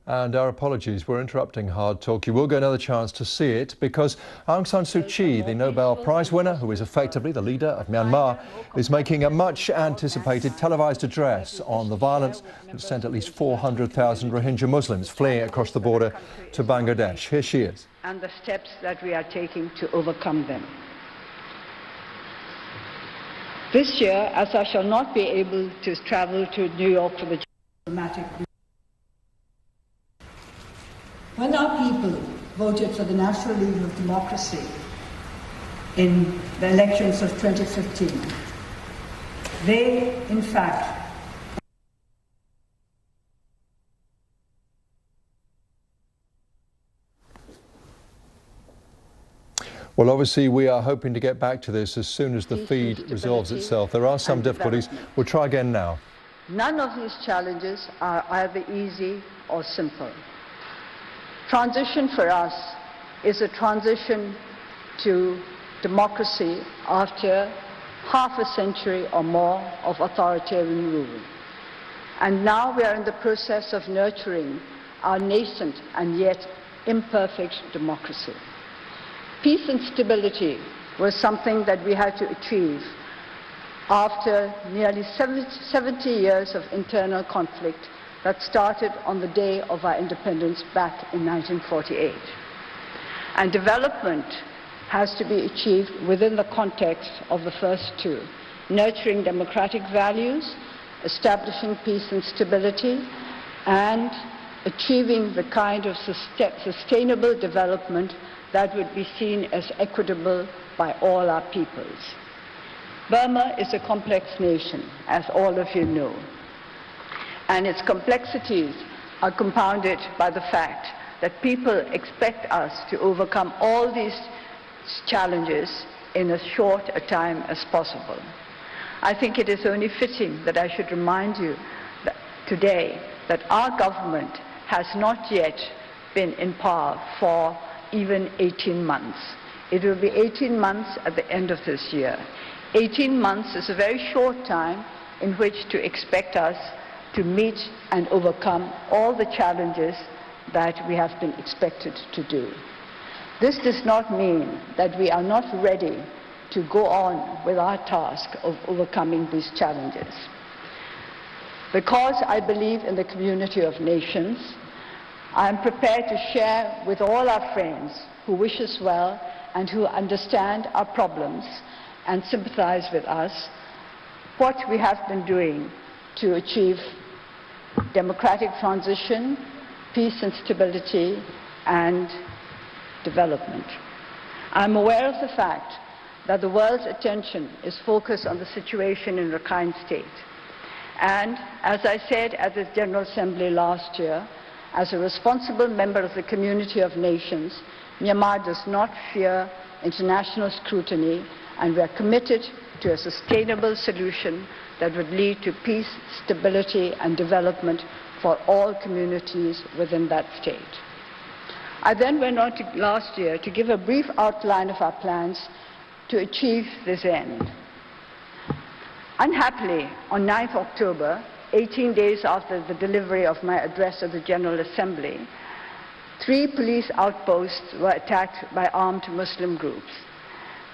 And our apologies, we're interrupting Hard Talk. You will get another chance to see it because Aung San Suu Kyi, the Nobel Prize winner, who is effectively the leader of Myanmar, is making a much anticipated televised address on the violence that sent at least 400,000 Rohingya Muslims fleeing across the border to Bangladesh. Here she is. And the steps that we are taking to overcome them. This year, as I shall not be able to travel to New York for the dramatic. When our people voted for the National League of Democracy in the elections of 2015, they, in fact, Well, obviously, we are hoping to get back to this as soon as the feed resolves itself. There are some difficulties. We'll try again now. None of these challenges are either easy or simple. Transition for us is a transition to democracy after half a century or more of authoritarian rule. And now we are in the process of nurturing our nascent and yet imperfect democracy. Peace and stability was something that we had to achieve after nearly 70 years of internal conflict that started on the day of our independence back in 1948. And development has to be achieved within the context of the first two, nurturing democratic values, establishing peace and stability, and achieving the kind of sustainable development that would be seen as equitable by all our peoples. Burma is a complex nation, as all of you know. And its complexities are compounded by the fact that people expect us to overcome all these challenges in as short a time as possible. I think it is only fitting that I should remind you that today that our government has not yet been in power for even 18 months. It will be 18 months at the end of this year. 18 months is a very short time in which to expect us to meet and overcome all the challenges that we have been expected to do. This does not mean that we are not ready to go on with our task of overcoming these challenges. Because I believe in the community of nations, I am prepared to share with all our friends who wish us well and who understand our problems and sympathize with us what we have been doing to achieve democratic transition, peace and stability, and development. I'm aware of the fact that the world's attention is focused on the situation in Rakhine State. And as I said at the General Assembly last year, as a responsible member of the community of nations, Myanmar does not fear international scrutiny, and we are committed to a sustainable solution that would lead to peace, stability, and development for all communities within that state. I then went on last year to give a brief outline of our plans to achieve this end. Unhappily, on 9th October, 18 days after the delivery of my address at the General Assembly, 3 police outposts were attacked by armed Muslim groups.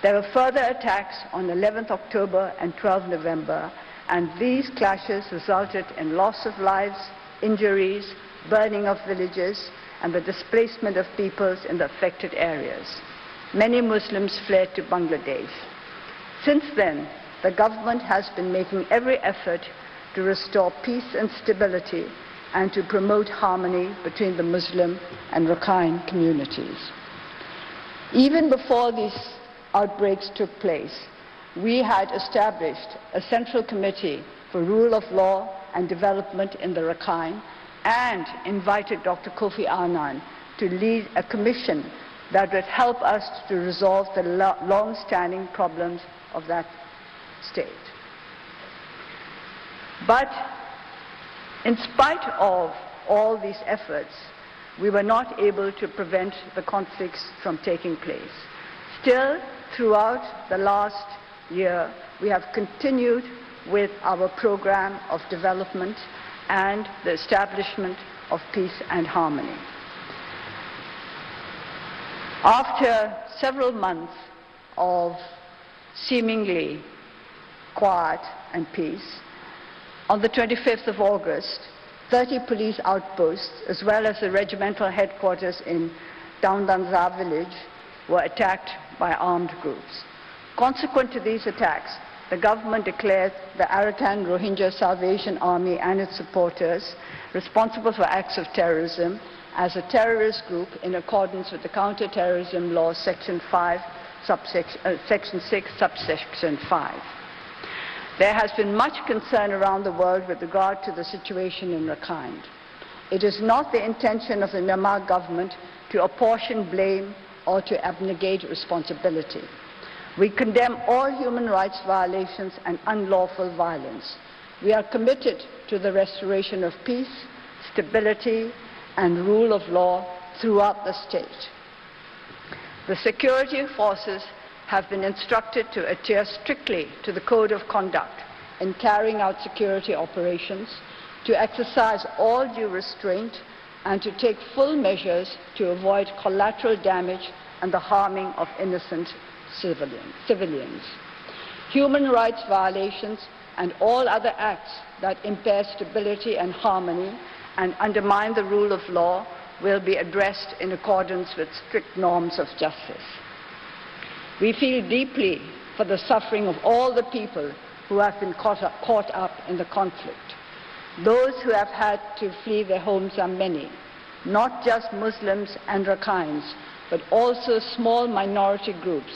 There were further attacks on 11th October and 12th November, and these clashes resulted in loss of lives, injuries, burning of villages, and the displacement of peoples in the affected areas. Many Muslims fled to Bangladesh. Since then, the government has been making every effort to restore peace and stability and to promote harmony between the Muslim and Rakhine communities. Even before these outbreaks took place, we had established a central committee for rule of law and development in the Rakhine and invited Dr. Kofi Annan to lead a commission that would help us to resolve the long-standing problems of that state. But in spite of all these efforts, we were not able to prevent the conflicts from taking place. Still, throughout the last year, we have continued with our program of development and the establishment of peace and harmony. After several months of seemingly quiet and peace, on the 25th of August, 30 police outposts, as well as the regimental headquarters in Downdanza village, were attacked by armed groups. Consequent to these attacks, the government declared the Arakan Rohingya Salvation Army and its supporters responsible for acts of terrorism as a terrorist group in accordance with the Counter-Terrorism Law, Section 5, Section 6, Subsection 5. There has been much concern around the world with regard to the situation in Rakhine. It is not the intention of the Myanmar government to apportion blame or to abnegate responsibility. We condemn all human rights violations and unlawful violence. We are committed to the restoration of peace, stability, and rule of law throughout the state. The security forces have been instructed to adhere strictly to the code of conduct in carrying out security operations, to exercise all due restraint, and to take full measures to avoid collateral damage and the harming of innocent civilians. Human rights violations and all other acts that impair stability and harmony and undermine the rule of law will be addressed in accordance with strict norms of justice. We feel deeply for the suffering of all the people who have been caught up in the conflict. Those who have had to flee their homes are many, not just Muslims and Rakhines, but also small minority groups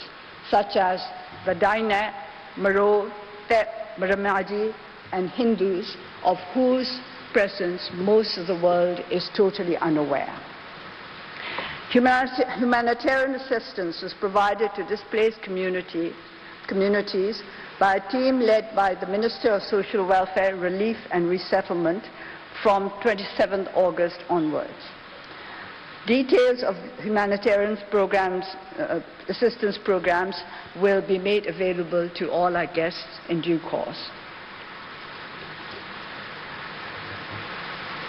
such as the Daina, Maro, Tep, Ramaji, and Hindus, of whose presence most of the world is totally unaware. Humanitarian assistance was provided to displaced communities by a team led by the Minister of Social Welfare, Relief and Resettlement from 27th August onwards. Details of humanitarian programs, assistance programs will be made available to all our guests in due course.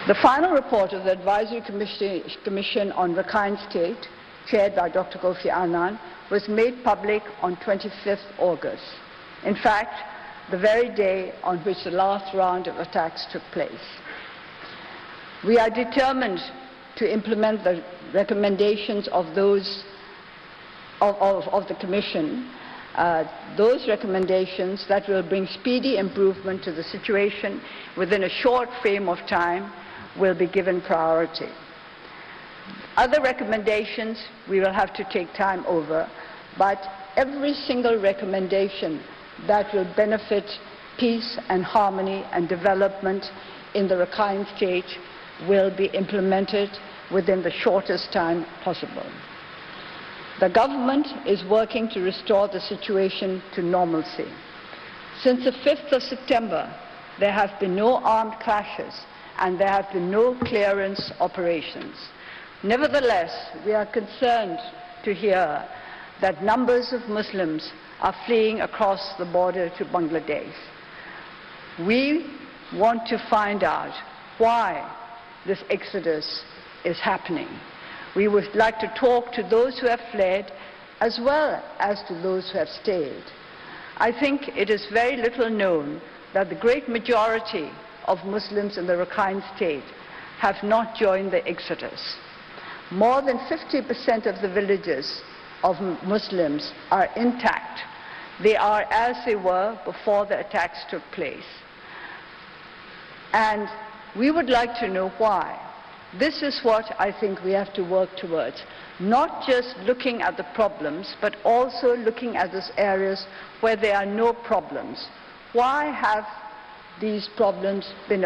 The final report of the Advisory Commission on Rakhine State, chaired by Dr. Kofi Annan, was made public on 25th August. In fact, the very day on which the last round of attacks took place. We are determined to implement the recommendations of those of the Commission, those recommendations that will bring speedy improvement to the situation within a short frame of time will be given priority. Other recommendations we will have to take time over, but every single recommendation that will benefit peace and harmony and development in the Rakhine State will be implemented within the shortest time possible. The government is working to restore the situation to normalcy. Since the 5th of September, there have been no armed clashes and there have been no clearance operations. Nevertheless, we are concerned to hear that numbers of Muslims are fleeing across the border to Bangladesh. We want to find out why this exodus is happening. We would like to talk to those who have fled as well as to those who have stayed. I think it is very little known that the great majority of Muslims in the Rakhine State have not joined the exodus. More than 50% of the villages of Muslims are intact. They are as they were before the attacks took place. And we would like to know why. This is what I think we have to work towards. Not just looking at the problems, but also looking at those areas where there are no problems. Why have these problems been,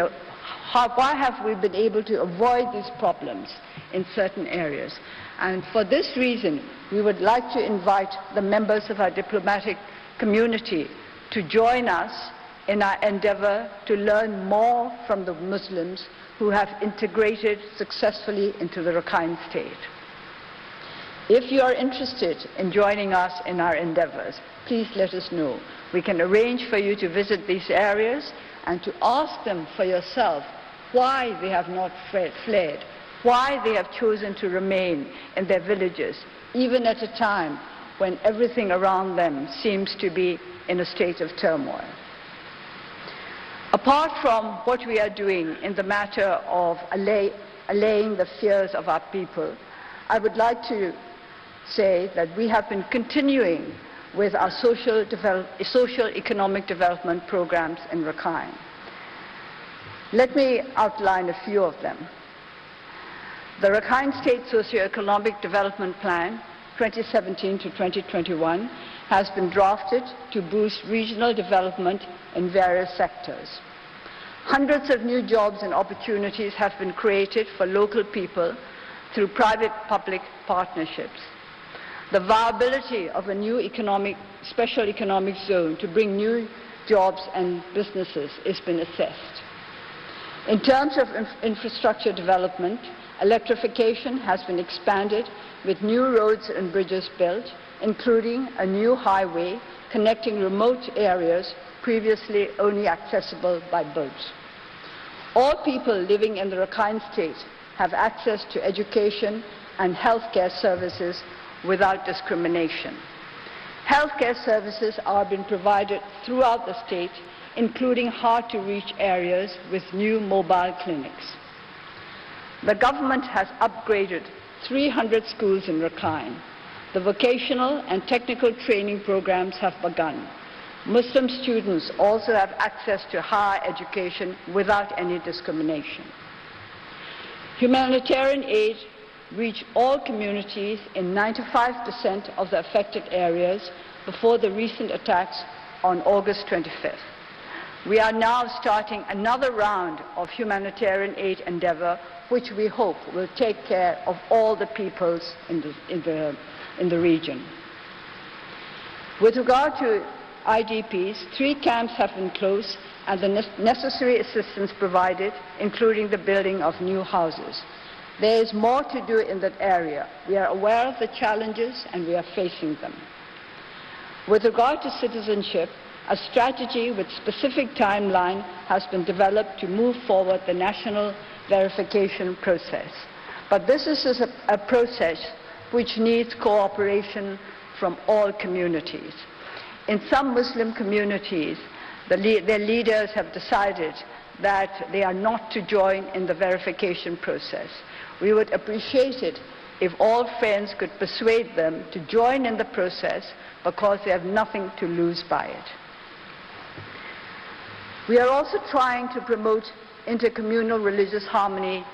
why have we been able to avoid these problems in certain areas? And for this reason, we would like to invite the members of our diplomatic community to join us in our endeavor to learn more from the Muslims who have integrated successfully into the Rakhine State. If you are interested in joining us in our endeavors, please let us know. We can arrange for you to visit these areas and to ask them for yourself why they have not fled, why they have chosen to remain in their villages, even at a time when everything around them seems to be in a state of turmoil. Apart from what we are doing in the matter of allaying the fears of our people, I would like to say that we have been continuing with our socio-economic development programs in Rakhine. Let me outline a few of them. The Rakhine State Socio-Economic Development Plan 2017 to 2021 has been drafted to boost regional development in various sectors. Hundreds of new jobs and opportunities have been created for local people through private-public partnerships. The viability of a new special economic zone to bring new jobs and businesses has been assessed. In terms of infrastructure development, electrification has been expanded with new roads and bridges built, including a new highway connecting remote areas previously only accessible by boat. All people living in the Rakhine State have access to education and healthcare services without discrimination. Healthcare services are being provided throughout the state, including hard-to-reach areas with new mobile clinics. The government has upgraded 300 schools in Rakhine. The vocational and technical training programs have begun. Muslim students also have access to higher education without any discrimination. Humanitarian aid reached all communities in 95% of the affected areas before the recent attacks on August 25th. We are now starting another round of humanitarian aid endeavor, which we hope will take care of all the peoples in the region. With regard to IDPs, 3 camps have been closed and the necessary assistance provided, including the building of new houses. There is more to do in that area. We are aware of the challenges and we are facing them. With regard to citizenship, a strategy with specific timeline has been developed to move forward the national verification process. But this is a process which needs cooperation from all communities. In some Muslim communities, their leaders have decided that they are not to join in the verification process. We would appreciate it if all friends could persuade them to join in the process because they have nothing to lose by it. We are also trying to promote intercommunal religious harmony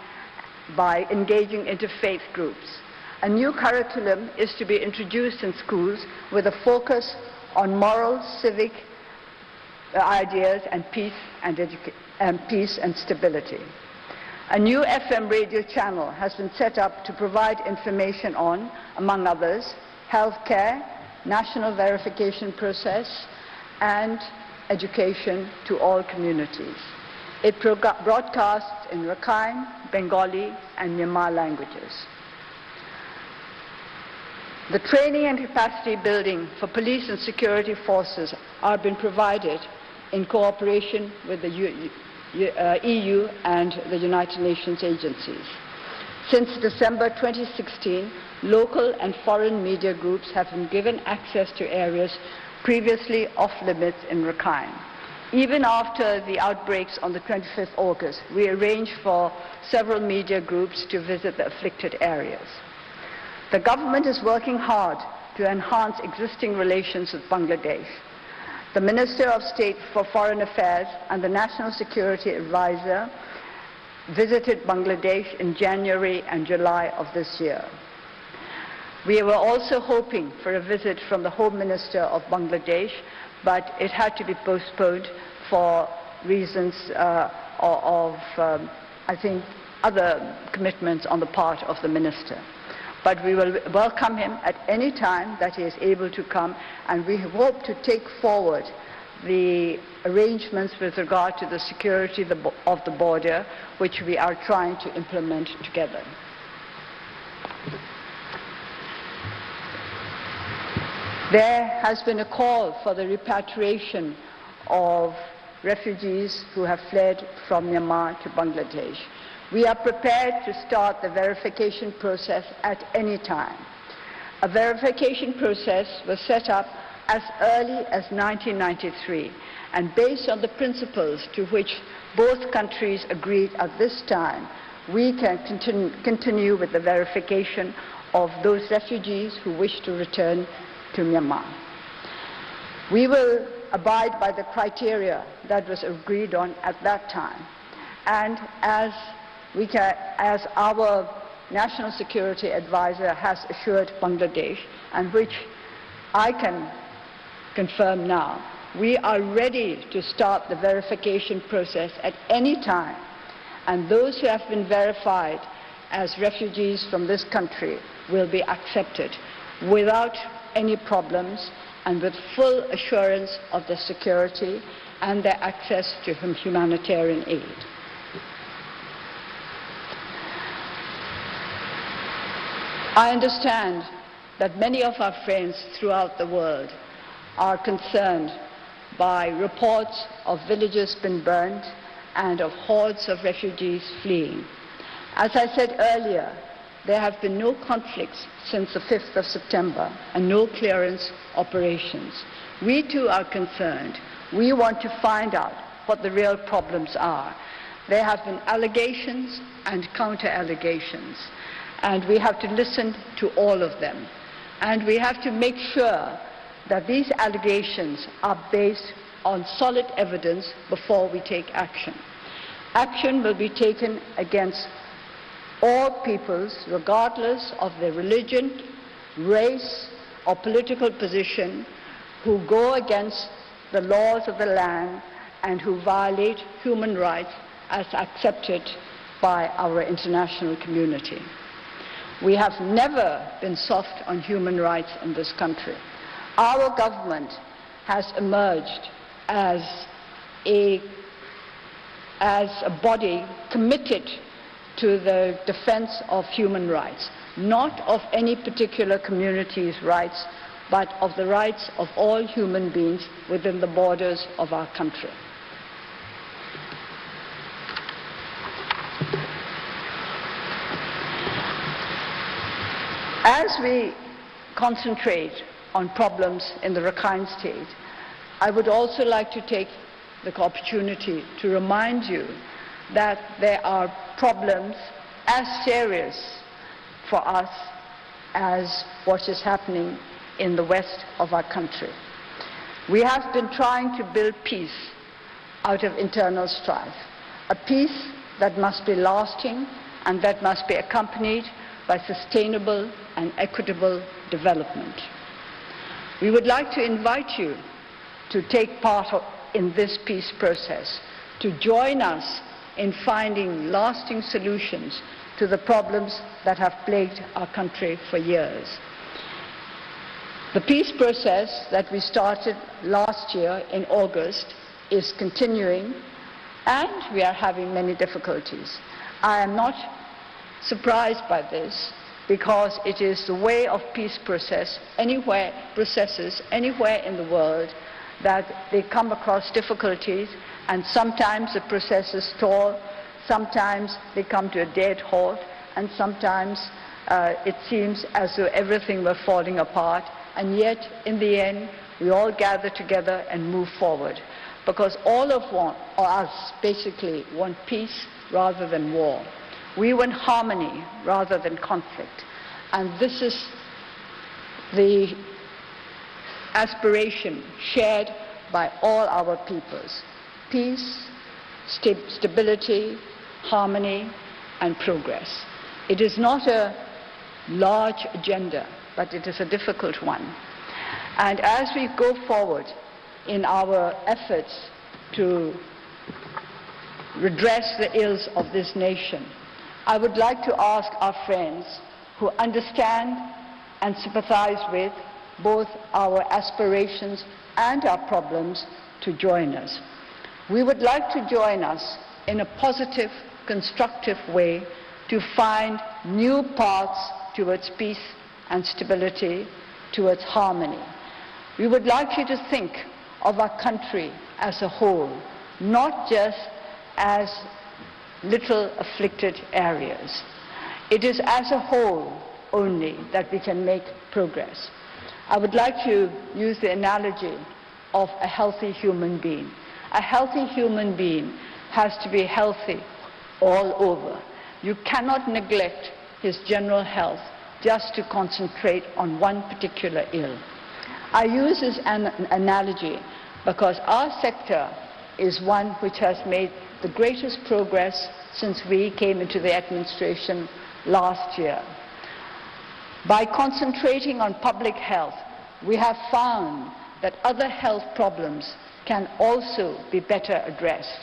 by engaging interfaith groups. A new curriculum is to be introduced in schools with a focus on moral, civic ideas and peace and stability. A new FM radio channel has been set up to provide information on, among others, healthcare, national verification process, and education to all communities. It broadcasts in Rakhine, Bengali, and Myanmar languages. The training and capacity building for police and security forces are being provided in cooperation with the EU and the United Nations agencies. Since December 2016, local and foreign media groups have been given access to areas previously off-limits in Rakhine. Even after the outbreaks on the 25th August, we arranged for several media groups to visit the afflicted areas. The government is working hard to enhance existing relations with Bangladesh. The Minister of State for Foreign Affairs and the National Security Advisor visited Bangladesh in January and July of this year. We were also hoping for a visit from the Home Minister of Bangladesh, but it had to be postponed for reasons I think, other commitments on the part of the Minister. But we will welcome him at any time that he is able to come, and we hope to take forward the arrangements with regard to the security of the border, which we are trying to implement together. There has been a call for the repatriation of refugees who have fled from Myanmar to Bangladesh. We are prepared to start the verification process at any time. A verification process was set up as early as 1993, and based on the principles to which both countries agreed at this time, we can continue with the verification of those refugees who wish to return to Myanmar. We will abide by the criteria that was agreed on at that time, and as our National Security Advisor has assured Bangladesh, and which I can confirm now, we are ready to start the verification process at any time, and those who have been verified as refugees from this country will be accepted without any problems and with full assurance of their security and their access to humanitarian aid. I understand that many of our friends throughout the world are concerned by reports of villages being burned and of hordes of refugees fleeing. As I said earlier, there have been no conflicts since the 5th of September and no clearance operations. We too are concerned. We want to find out what the real problems are. There have been allegations and counter-allegations, and we have to listen to all of them. And we have to make sure that these allegations are based on solid evidence before we take action. Action will be taken against all peoples, regardless of their religion, race, or political position, who go against the laws of the land and who violate human rights as accepted by our international community. We have never been soft on human rights in this country. Our government has emerged as a body committed to the defense of human rights, not of any particular community's rights, but of the rights of all human beings within the borders of our country. As we concentrate on problems in the Rakhine State, I would also like to take the opportunity to remind you that there are problems as serious for us as what is happening in the west of our country. We have been trying to build peace out of internal strife, a peace that must be lasting and that must be accompanied by sustainable and equitable development. We would like to invite you to take part in this peace process, to join us in finding lasting solutions to the problems that have plagued our country for years. The peace process that we started last year in August is continuing, and we are having many difficulties. I am not surprised by this, because it is the way of peace processes anywhere in the world, that they come across difficulties, and sometimes the processes stall, sometimes they come to a dead halt, and sometimes it seems as though everything were falling apart, and yet in the end we all gather together and move forward, because all of us basically want peace rather than war. We want harmony rather than conflict, and this is the aspiration shared by all our peoples: peace, stability, harmony, and progress. It is not a large agenda, but it is a difficult one. And as we go forward in our efforts to redress the ills of this nation, I would like to ask our friends who understand and sympathize with both our aspirations and our problems to join us. We would like to join us in a positive, constructive way to find new paths towards peace and stability, towards harmony. We would like you to think of our country as a whole, not just as little afflicted areas. It is as a whole only that we can make progress. I would like to use the analogy of a healthy human being. A healthy human being has to be healthy all over. You cannot neglect his general health just to concentrate on one particular ill. I use this analogy because our sector is one which has made the greatest progress since we came into the administration last year. By concentrating on public health, we have found that other health problems can also be better addressed.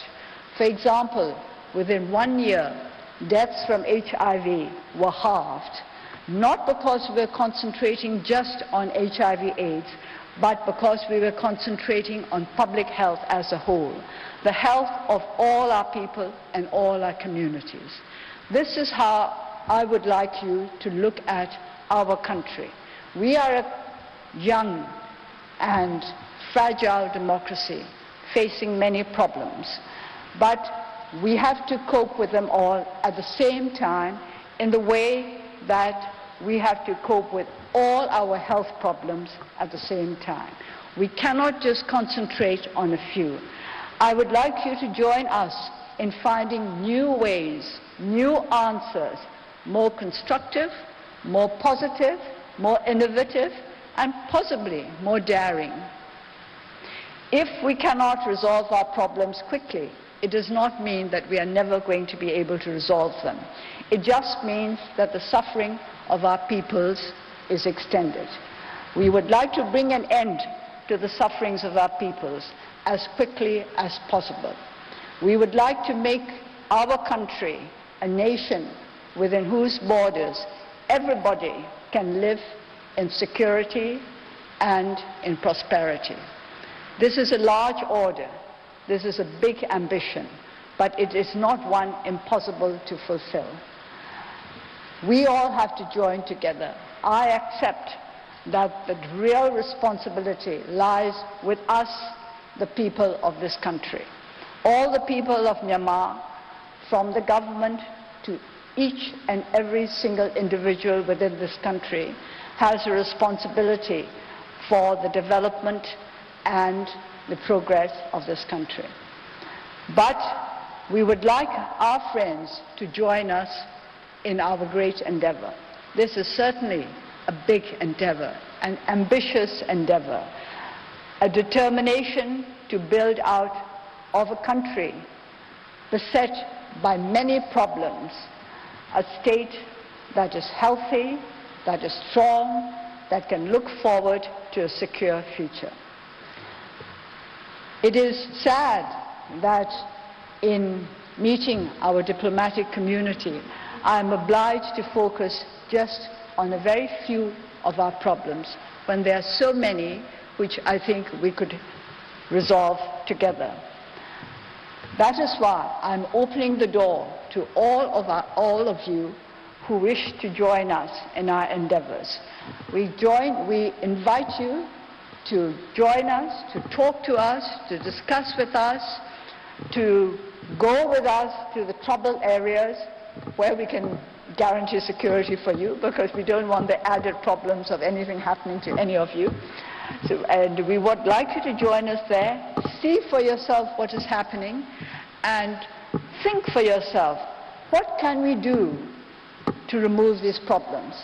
For example, within 1 year, deaths from HIV were halved, not because we were concentrating just on HIV/AIDS, but because we were concentrating on public health as a whole, the health of all our people and all our communities. This is how I would like you to look at our country. We are a young and fragile democracy facing many problems, but we have to cope with them all at the same time in the way that we have to cope with all our health problems at the same time. We cannot just concentrate on a few. I would like you to join us in finding new ways, new answers, more constructive, more positive, more innovative, and possibly more daring. If we cannot resolve our problems quickly, it does not mean that we are never going to be able to resolve them. It just means that the suffering of our peoples is extended. We would like to bring an end to the sufferings of our peoples as quickly as possible. We would like to make our country a nation within whose borders everybody can live in security and in prosperity. This is a large order. This is a big ambition, but it is not one impossible to fulfill. We all have to join together. I accept that the real responsibility lies with us, the people of this country. All the people of Myanmar, from the government to each and every single individual within this country, has a responsibility for the development and the progress of this country. But we would like our friends to join us in our great endeavor. This is certainly a big endeavor, an ambitious endeavor, a determination to build out of a country beset by many problems, a state that is healthy, that is strong, that can look forward to a secure future. It is sad that in meeting our diplomatic community, I am obliged to focus just on a very few of our problems when there are so many which I think we could resolve together. That is why I'm opening the door to all of you who wish to join us in our endeavors. We invite you to join us, to talk to us, to discuss with us, to go with us to the troubled areas where we can guarantee security for you, because we don't want the added problems of anything happening to any of you. And we would like you to join us there, see for yourself what is happening, and think for yourself, what can we do to remove these problems?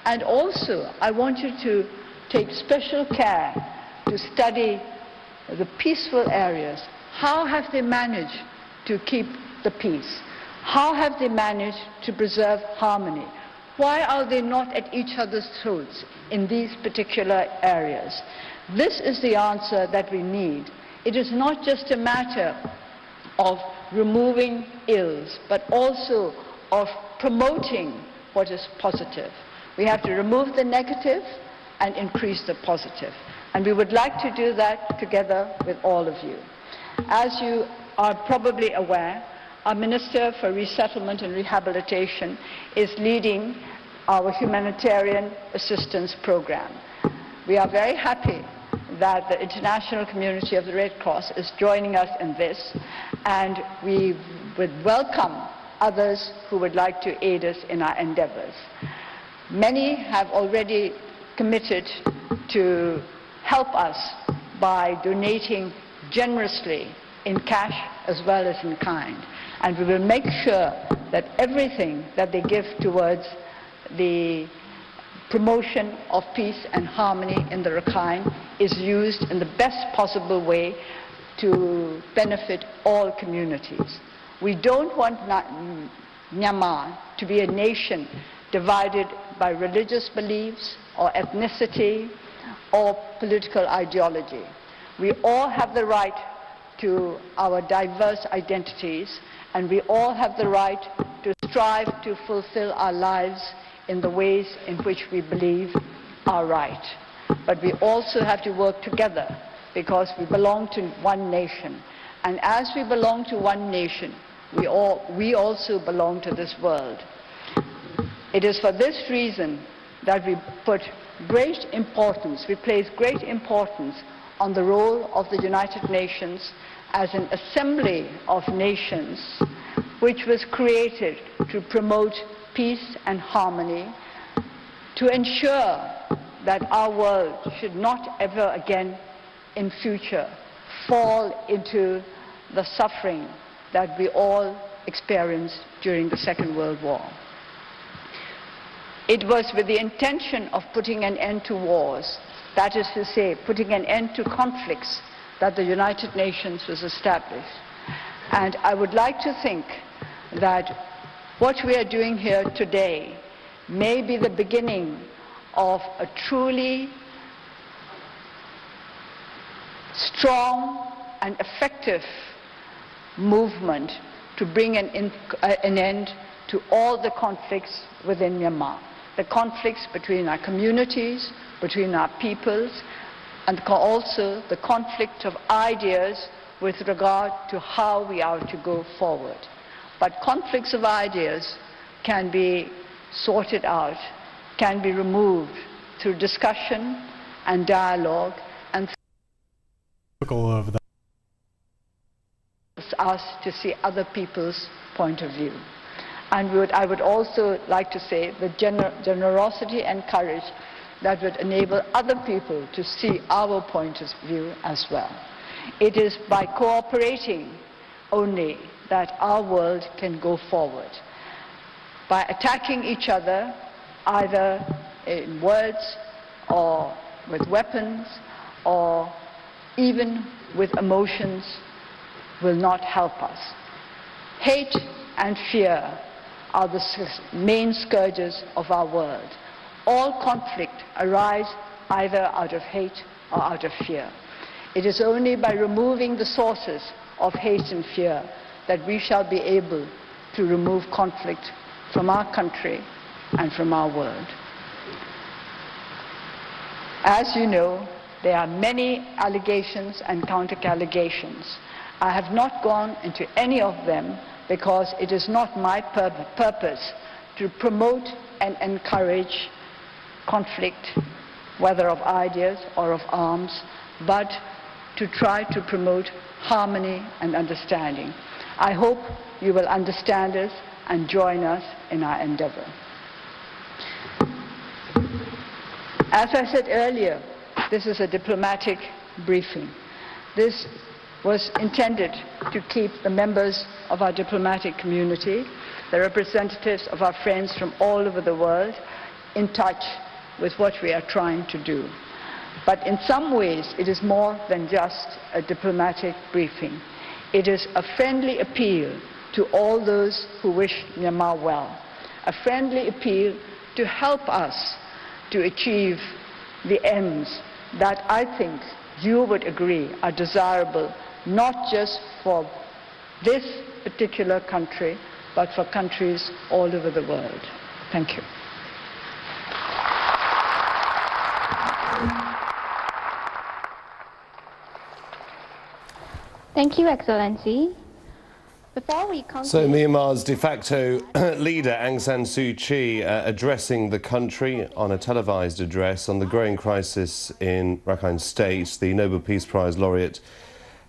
And also, I want you to take special care to study the peaceful areas. How have they managed to keep the peace? How have they managed to preserve harmony? Why are they not at each other's throats in these particular areas? This is the answer that we need. It is not just a matter of removing ills, but also of promoting what is positive. We have to remove the negative and increase the positive. And we would like to do that together with all of you. As you are probably aware, our Minister for Resettlement and Rehabilitation is leading our humanitarian assistance program. We are very happy that the international community of the Red Cross is joining us in this, and we would welcome others who would like to aid us in our endeavors. Many have already committed to help us by donating generously in cash as well as in kind. And we will make sure that everything that they give towards the promotion of peace and harmony in the Rakhine is used in the best possible way to benefit all communities. We don't want Myanmar to be a nation divided by religious beliefs or ethnicity or political ideology. We all have the right to our diverse identities, and we all have the right to strive to fulfill our lives in the ways in which we believe are right. But we also have to work together because we belong to one nation. And as we belong to one nation, we also belong to this world. It is for this reason that we place great importance on the role of the United Nations as an assembly of nations which was created to promote peace and harmony, to ensure that our world should not ever again in future fall into the suffering that we all experienced during the Second World War. It was with the intention of putting an end to wars, that is to say, putting an end to conflicts, that the United Nations was established. And I would like to think that what we are doing here today may be the beginning of a truly strong and effective movement to bring an end to all the conflicts within Myanmar. The conflicts between our communities, between our peoples, and also the conflict of ideas with regard to how we are to go forward. But conflicts of ideas can be sorted out, can be removed through discussion and dialogue, and of that. Us to see other people's point of view. And I would also like to say the generosity and courage that would enable other people to see our point of view as well. It is by cooperating only that our world can go forward. By attacking each other, either in words or with weapons or even with emotions, will not help us. Hate and fear are the main scourges of our world. All conflict arise either out of hate or out of fear. It is only by removing the sources of hate and fear that we shall be able to remove conflict from our country and from our world. As you know, there are many allegations and counter-allegations. I have not gone into any of them because it is not my purpose to promote and encourage conflict, whether of ideas or of arms, but to try to promote harmony and understanding. I hope you will understand us and join us in our endeavor. As I said earlier, this is a diplomatic briefing. This was intended to keep the members of our diplomatic community, the representatives of our friends from all over the world, in touch with what we are trying to do. But in some ways, it is more than just a diplomatic briefing. It is a friendly appeal to all those who wish Myanmar well, a friendly appeal to help us to achieve the ends that I think you would agree are desirable, not just for this particular country, but for countries all over the world. Thank you. Thank you, Excellency. So Myanmar's de facto leader Aung San Suu Kyi addressing the country on a televised address on the growing crisis in Rakhine State. The Nobel Peace Prize laureate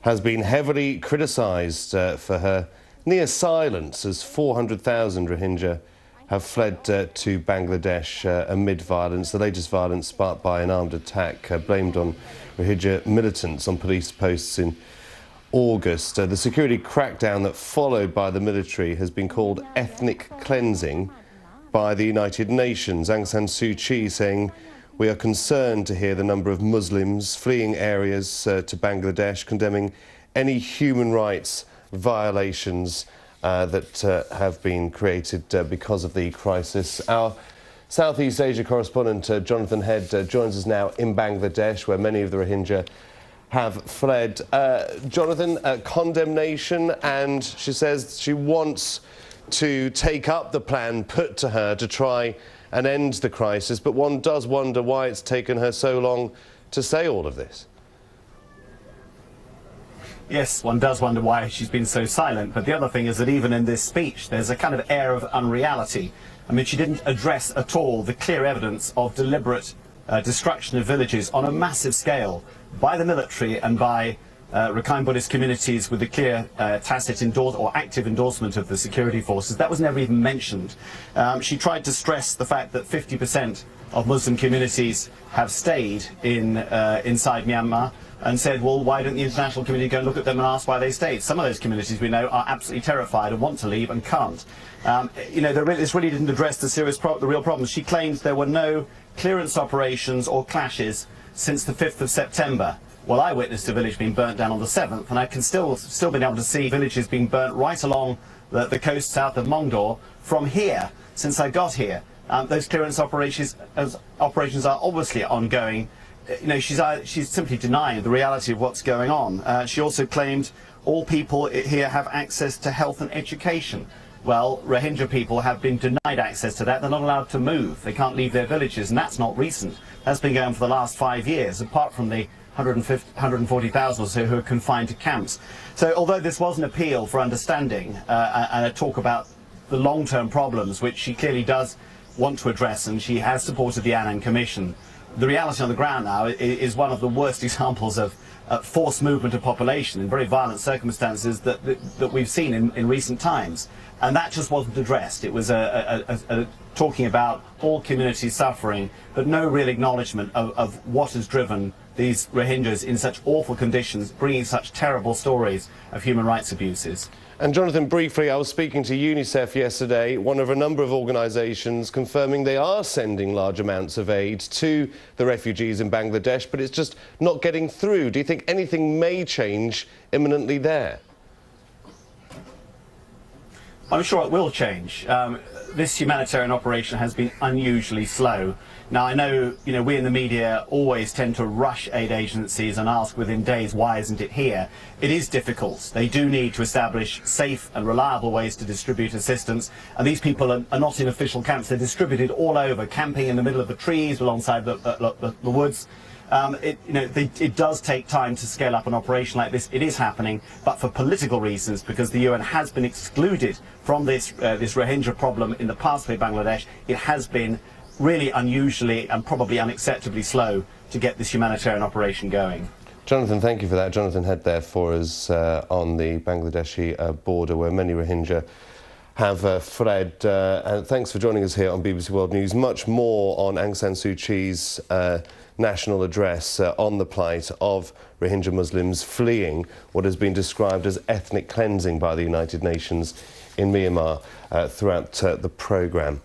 has been heavily criticised for her near silence as 400,000 Rohingya have fled to Bangladesh amid violence, the latest violence sparked by an armed attack blamed on Rohingya militants on police posts in August. The security crackdown that followed by the military has been called ethnic cleansing by the United Nations. Aung San Suu Kyi saying, "We are concerned to hear the number of Muslims fleeing areas to Bangladesh, condemning any human rights violations that have been created because of the crisis." Our Southeast Asia correspondent Jonathan Head joins us now in Bangladesh, where many of the Rohingya have fled. Jonathan, condemnation, and she says she wants to take up the plan put to her to try and end the crisis, but one does wonder why it's taken her so long to say all of this. Yes, one does wonder why she's been so silent, but the other thing is that even in this speech there's a kind of air of unreality. I mean, she didn't address at all the clear evidence of deliberate destruction of villages on a massive scale by the military and by Rakhine Buddhist communities with a clear tacit or active endorsement of the security forces. That was never even mentioned. She tried to stress the fact that 50% of Muslim communities have stayed inside Myanmar, and said, well, why don't the international community go and look at them and ask why they stayed? Some of those communities we know are absolutely terrified and want to leave and can't. You know, this really didn't address the real problems. She claims there were no clearance operations or clashes since the 5th of September. Well, I witnessed a village being burnt down on the 7th, and I can still been able to see villages being burnt right along the coast south of Mongdor from here since I got here. Those clearance operations are obviously ongoing. You know, she's simply denying the reality of what's going on. She also claimed all people here have access to health and education. Well, Rohingya people have been denied access to that. They're not allowed to move. They can't leave their villages, and that's not recent. That's been going on for the last 5 years, apart from the 140,000 or so who are confined to camps. So although this was an appeal for understanding and a talk about the long-term problems, which she clearly does want to address, and she has supported the Annan Commission, the reality on the ground now is one of the worst examples of forced movement of population in very violent circumstances that we've seen in recent times. And that just wasn't addressed. It was talking about all communities suffering, but no real acknowledgement of what has driven these Rohingyas in such awful conditions, bringing such terrible stories of human rights abuses. And Jonathan, briefly, I was speaking to UNICEF yesterday, one of a number of organisations confirming they are sending large amounts of aid to the refugees in Bangladesh, but it's just not getting through. Do you think anything may change imminently there? I'm sure it will change. This humanitarian operation has been unusually slow. Now, I know, we in the media always tend to rush aid agencies and ask within days, why isn't it here? It is difficult. They do need to establish safe and reliable ways to distribute assistance. And these people are not in official camps. They're distributed all over, camping in the middle of the trees alongside the woods. It does take time to scale up an operation like this. It is happening, but for political reasons, because the UN has been excluded from this Rohingya problem in the past with Bangladesh. It has been really unusually and probably unacceptably slow to get this humanitarian operation going. Jonathan, thank you for that. Jonathan Head there for us on the Bangladeshi border, where many Rohingya have fled. And thanks for joining us here on BBC World News. Much more on Aung San Suu Kyi's national address on the plight of Rohingya Muslims fleeing what has been described as ethnic cleansing by the United Nations in Myanmar throughout the programme.